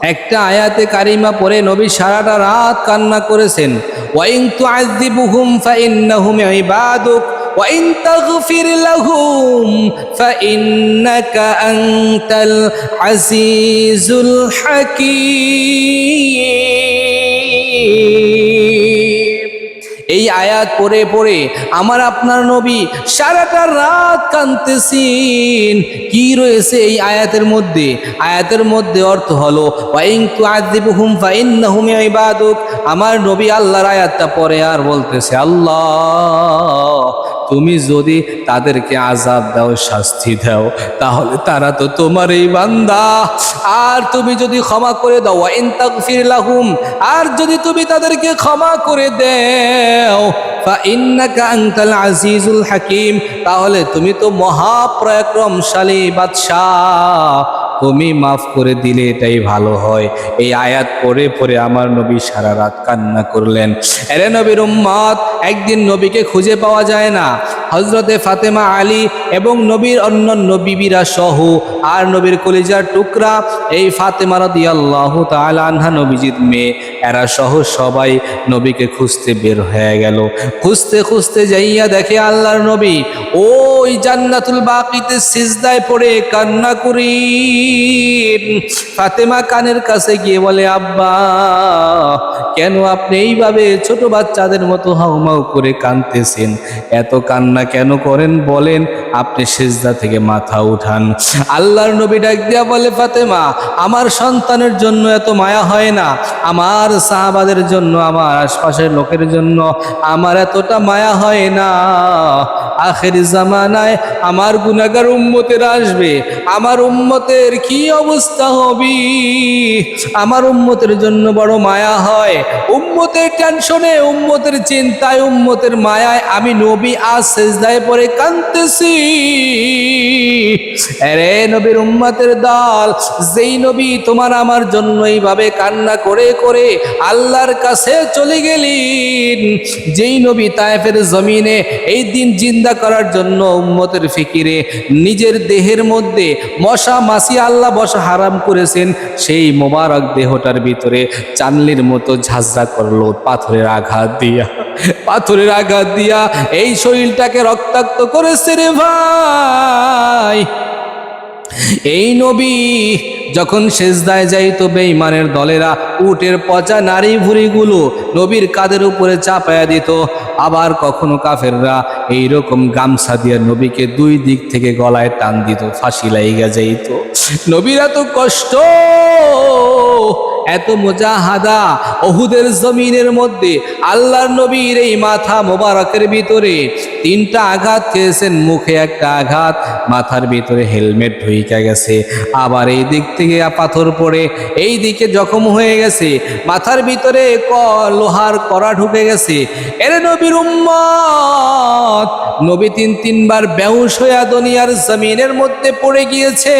একটা আয়াতে কারিমা পড়ে নবী সারাটা রাত কান্না করেছেন। ওয়াইন তুআযিবুহুম ফাইন্নাহুম ইবাদুক ওয়াইন তাগফির লাহুম ফাইন্নাকা আনতাল আজিজুল হাকীম। এই আয়াত পড়ে পড়ে আমার আপনার নবী সারাটা রাত কাঁদতেছেন। কি রয়েছে এই আয়াতের মধ্যে? আয়াতের মধ্যে অর্থ হলো ওয়াইন তুআযিবুহুম ফাইন্নাহুম ইবাদুক। আমার নবী আল্লাহর আয়াতটা পড়ে আর বলতেছে, আল্লাহ তুমি যদি তাদেরকে আযাব দাও, শাস্তি দাও, তাহলে তারা তো তোমার এই বান্দা। আর তুমি যদি ক্ষমা করে দাও, ওয়াইন তাগফির লাহুম, আর যদি তুমি তাদেরকে ক্ষমা করে দাও, ফাইন্নাকা আনতাল আজিজুল হাকীম, তাহলে তুমি তো মহাপরাক্রমশালী বাদশাহ, তুমি মাফ করে দিলে এটাই ভালো হয়। এই আয়াত পড়ে পড়ে আমার নবী সারা রাত কান্না করলেন। এরে নবীর উম্মত, একদিন নবীকে খুঁজে পাওয়া যায় না। হযরতে ফাতেমা, আলী এবং নবীর অন্যান্য বিবিরা সহ, আর নবীর কলিজার টুকরা এই ফাতেমা রাদিয়াল্লাহু তাআলা আনহা, নবীজির মেয়ে, এরা সহ সবাই নবীকে খুঁজতে বের হয়ে গেল। খুঁজতে খুঁজতে যাইয়া দেখে আল্লাহর নবী ওই জান্নাতুল বাকিতে সিজদায় পড়ে কান্না করি। ফাতেমা কানের কাছে গিয়ে বলে, আব্বা কেন আপনি এইভাবে ছোট বাচ্চাদের মতো হাউমাউ করে কাঁদতেছেন? এত কান্না কেন করেন বলেন? আপনি সিজদা থেকে মাথা উঠান। আল্লাহর নবী ডাক দিয়া বলে, ফাতেমা, আমার সন্তানের জন্য এত মায়া হয় না, আমার সাহাবাদের জন্য, আমার আশপাশের লোকের জন্য আমার এতটা মায়া হয় না। আখেরি জামানায় আমার গুনাহগার উম্মতের আসবে, আমার উম্মতের কি অবস্থা হবে? আমার উম্মতের জন্য বড় মায়া হয়। উম্মতের টেনশনে, উম্মতের চিন্তায়, উম্মতের মায়ায় আমি নবী আজ সিজদায় পড়ে কাঁদতেছি। আরে নবীর উম্মতের দল, যেই নবী তোমার আমার জন্য এইভাবে কান্না করে করে আল্লাহর কাছে চলে গেলেন, যেই নবী তায়েফের জমিনে এই দিন জিন্দা করার জন্য উম্মতের ফিকিরে নিজের দেহের মধ্যে মশা মাছি আল্লাহ বসা হারাম করেছেন, সেই মোবারক দেহটার ভিতরে চানলির মতো ঝাঁঝরা করলো পাথরের আঘাত দিয়া। পাথরের আঘাত দিয়া এই শরীরটাকে রক্তাক্ত করেছে রে ভাই। এই নবী যখন সেজদায় যাইতো, বেঈমানের দলেরা উটের পচা নারী ভুঁড়িগুলো নবীর কাঁধের উপরে চাপায়া দিত। আবার কখনো কাফেররা এইরকম গামছা দিয়ে নবীকে দুই দিক থেকে গলায় টান দিত, ফাঁসি লাইগা যাইত। নবীর এত কষ্ট, এত মুজাহাদা, উহুদের জমিনের মধ্যে আল্লাহর নবীর এই মাথা মোবারকের ভিতরে 3টা আঘাত খেয়েছেন। মুখে একটা আঘাত, মাথার ভিতরে হেলমেট ঢুইকা গেছে, আবার এই দিক থেকে পাথর পড়ে এই দিকে জখম হয়ে গেছে, মাথার ভিতরে লোহার কড়া ঢুকে গেছে। এর নবীর উম্মত, নবী 3 বার বেহুশ হইয়া দুনিয়ার জমিনের মধ্যে পড়ে গিয়েছে।